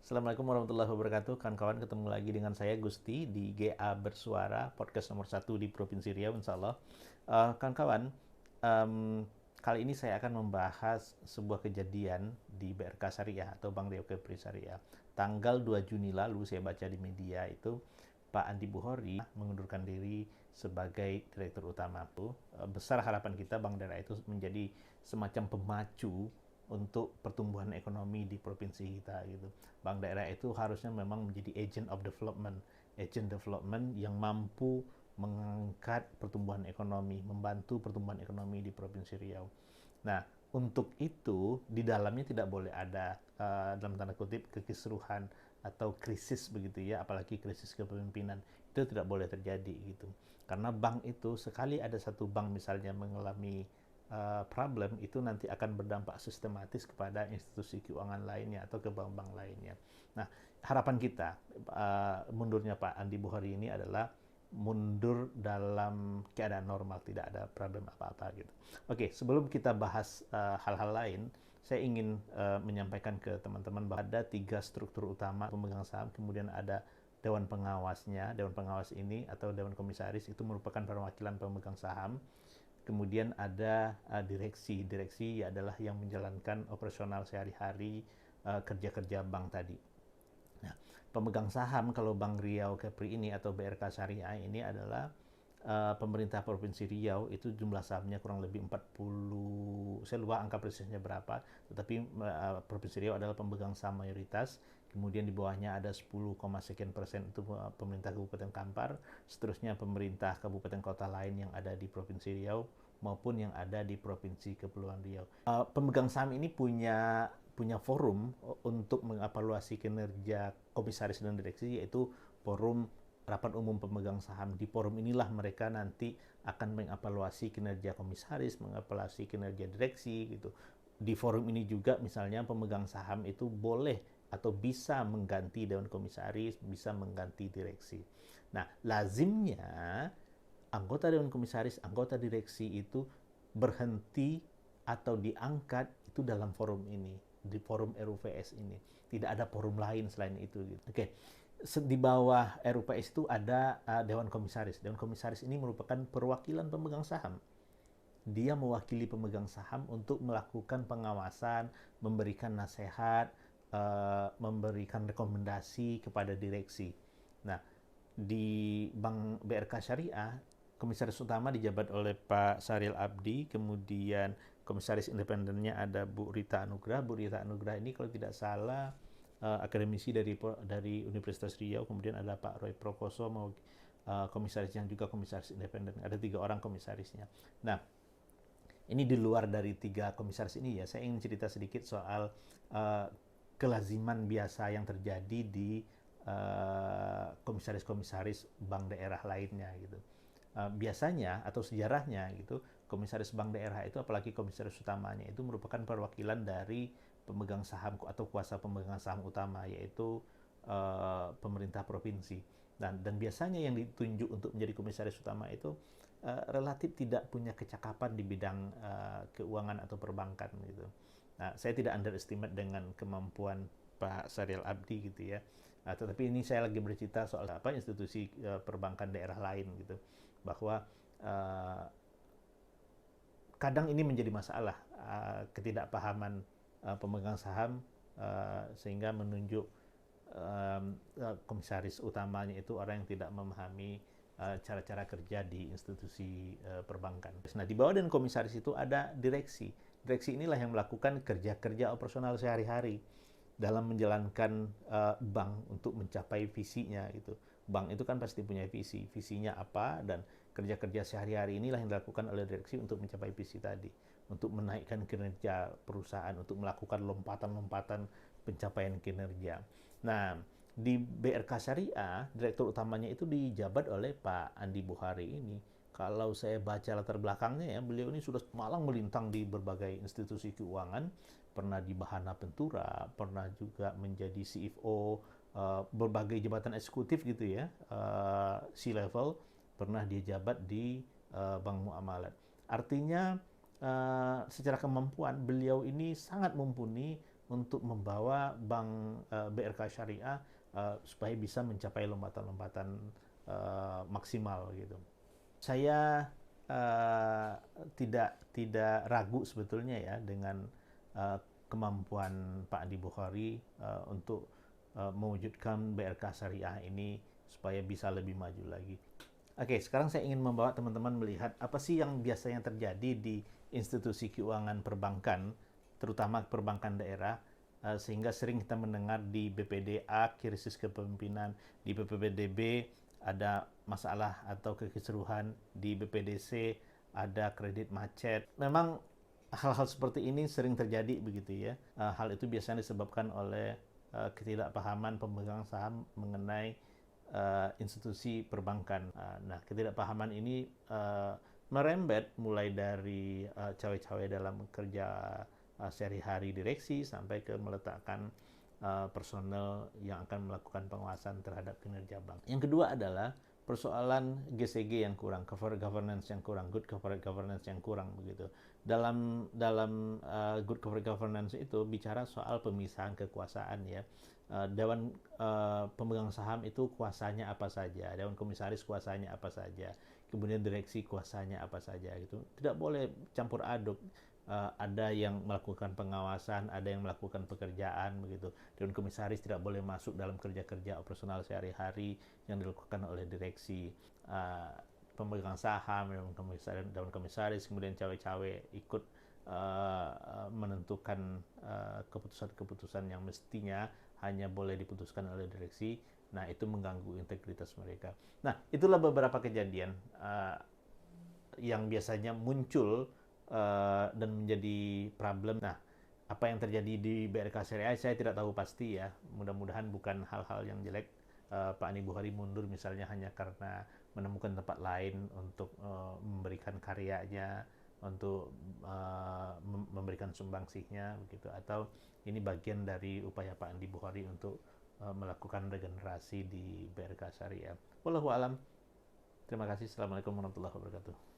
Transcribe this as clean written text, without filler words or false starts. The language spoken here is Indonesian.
Assalamualaikum warahmatullahi wabarakatuh. Kawan-kawan, ketemu lagi dengan saya Gusti di GA Bersuara, podcast nomor 1 di Provinsi Riau, insya Allah. Kawan-kawan, kali ini saya akan membahas sebuah kejadian di BRK Syariah atau Bank Riau Kepri Syariah. Tanggal 2 Juni lalu saya baca di media itu Pak Andi Buhori mengundurkan diri sebagai Direktur Utama. Besar harapan kita Bank Daerah itu menjadi semacam pemacu untuk pertumbuhan ekonomi di provinsi kita gitu. Bank daerah itu harusnya memang menjadi agent development yang mampu mengangkat pertumbuhan ekonomi, membantu pertumbuhan ekonomi di Provinsi Riau. Nah, untuk itu di dalamnya tidak boleh ada dalam tanda kutip kekisruhan atau krisis begitu ya, apalagi krisis kepemimpinan. Itu tidak boleh terjadi gitu. Karena bank itu sekali ada satu bank misalnya mengalami problem, itu nanti akan berdampak sistematis kepada institusi keuangan lainnya atau ke bank-bank lainnya. Nah, harapan kita mundurnya Pak Andi Buhori ini adalah mundur dalam keadaan normal, tidak ada problem apa-apa gitu. Oke, sebelum kita bahas hal-hal lain, saya ingin menyampaikan ke teman-teman bahwa ada 3 struktur utama pemegang saham, kemudian ada Dewan Pengawasnya. Dewan Pengawas ini atau Dewan Komisaris itu merupakan perwakilan pemegang saham. Kemudian ada direksi. Direksi adalah yang menjalankan operasional sehari-hari kerja-kerja bank tadi. Nah, pemegang saham kalau Bank Riau Kepri ini atau BRK Syariah ini adalah pemerintah Provinsi Riau, itu jumlah sahamnya kurang lebih 40, saya lupa angka persisnya berapa, tetapi Provinsi Riau adalah pemegang saham mayoritas. Kemudian di bawahnya ada 10, sekian% itu pemerintah Kabupaten Kampar, seterusnya pemerintah kabupaten kota lain yang ada di Provinsi Riau maupun yang ada di Provinsi Kepulauan Riau. Pemegang saham ini punya forum untuk mengevaluasi kinerja komisaris dan direksi, yaitu forum rapat umum pemegang saham. Di forum inilah mereka nanti akan mengevaluasi kinerja komisaris, mengevaluasi kinerja direksi gitu. Di forum ini juga misalnya pemegang saham itu boleh atau bisa mengganti dewan komisaris, bisa mengganti direksi. Nah, lazimnya anggota dewan komisaris, anggota direksi itu berhenti atau diangkat itu dalam forum ini, di forum RUPS ini. Tidak ada forum lain selain itu. Gitu. Oke, di bawah RUPS itu ada dewan komisaris. Dewan komisaris ini merupakan perwakilan pemegang saham. Dia mewakili pemegang saham untuk melakukan pengawasan, memberikan nasihat, memberikan rekomendasi kepada direksi. Nah, di Bank BRK Syariah, komisaris utama dijabat oleh Pak Saril Abdi, kemudian komisaris independennya ada Bu Rita Anugrah. Bu Rita Anugrah ini kalau tidak salah akademisi dari Universitas Riau. Kemudian ada Pak Roy Prokoso, komisaris yang juga komisaris independen. Ada 3 orang komisarisnya. Nah, ini di luar dari 3 komisaris ini ya, saya ingin cerita sedikit soal kelaziman biasa yang terjadi di komisaris-komisaris bank daerah lainnya gitu. Biasanya atau sejarahnya gitu, komisaris bank daerah itu, apalagi komisaris utamanya itu merupakan perwakilan dari pemegang saham atau kuasa pemegang saham utama, yaitu pemerintah provinsi. Dan biasanya yang ditunjuk untuk menjadi komisaris utama itu relatif tidak punya kecakapan di bidang keuangan atau perbankan gitu. Nah, saya tidak underestimate dengan kemampuan Pak Saril Abdi gitu ya. Tetapi ini saya lagi bercerita soal institusi perbankan daerah lain gitu, bahwa kadang ini menjadi masalah ketidakpahaman pemegang saham sehingga menunjuk komisaris utamanya itu orang yang tidak memahami cara-cara kerja di institusi perbankan. Nah, di bawah dan komisaris itu ada direksi. Direksi inilah yang melakukan kerja-kerja operasional sehari-hari dalam menjalankan bank untuk mencapai visinya gitu. Bank itu kan pasti punya visi. Visinya apa, dan kerja-kerja sehari-hari inilah yang dilakukan oleh direksi untuk mencapai visi tadi. Untuk menaikkan kinerja perusahaan, untuk melakukan lompatan-lompatan pencapaian kinerja. Nah, di BRK Syariah, direktur utamanya itu dijabat oleh Pak Andi Buhori ini. Kalau saya baca latar belakangnya ya, beliau ini sudah malang melintang di berbagai institusi keuangan, pernah di Bahana Pentura, pernah juga menjadi CFO berbagai jabatan eksekutif gitu ya, C-level, pernah dia jabat di Bank Muamalat. Artinya secara kemampuan beliau ini sangat mumpuni untuk membawa Bank BRK Syariah supaya bisa mencapai lompatan-lompatan maksimal gitu. Saya tidak ragu sebetulnya ya dengan kemampuan Pak Andi Bukhari untuk mewujudkan BRK Syariah ini supaya bisa lebih maju lagi. Oke, sekarang saya ingin membawa teman-teman melihat apa sih yang biasanya terjadi di institusi keuangan perbankan, terutama perbankan daerah, sehingga sering kita mendengar di BPDA krisis kepemimpinan, di BPDB ada masalah atau kekisruhan, di BPDC ada kredit macet. Memang hal-hal seperti ini sering terjadi begitu ya. Hal itu biasanya disebabkan oleh ketidakpahaman pemegang saham mengenai institusi perbankan. Nah, ketidakpahaman ini merembet mulai dari cawe-cawe dalam kerja sehari-hari direksi sampai ke meletakkan personel yang akan melakukan pengawasan terhadap kinerja bank. Yang kedua adalah persoalan GCG yang kurang, corporate governance yang kurang, good corporate governance yang kurang begitu. Dalam good corporate governance itu bicara soal pemisahan kekuasaan ya. Dewan pemegang saham itu kuasanya apa saja, dewan komisaris kuasanya apa saja, kemudian direksi kuasanya apa saja gitu. Tidak boleh campur aduk. Ada yang melakukan pengawasan, ada yang melakukan pekerjaan begitu. Dewan komisaris tidak boleh masuk dalam kerja-kerja operasional sehari-hari yang dilakukan oleh direksi. Pemegang saham, dewan komisaris, kemudian cawe-cawe ikut menentukan keputusan-keputusan yang mestinya hanya boleh diputuskan oleh direksi. Nah, itu mengganggu integritas mereka. Nah, itulah beberapa kejadian yang biasanya muncul dan menjadi problem. Nah, apa yang terjadi di BRK Syariah saya tidak tahu pasti ya. Mudah-mudahan bukan hal-hal yang jelek. Pak Andi Bukhari mundur misalnya hanya karena menemukan tempat lain untuk memberikan karyanya, untuk memberikan sumbangsihnya begitu, atau ini bagian dari upaya Pak Andi Bukhari untuk melakukan regenerasi di BRK Syariah. Wallahu alam. Terima kasih. Assalamualaikum warahmatullahi wabarakatuh.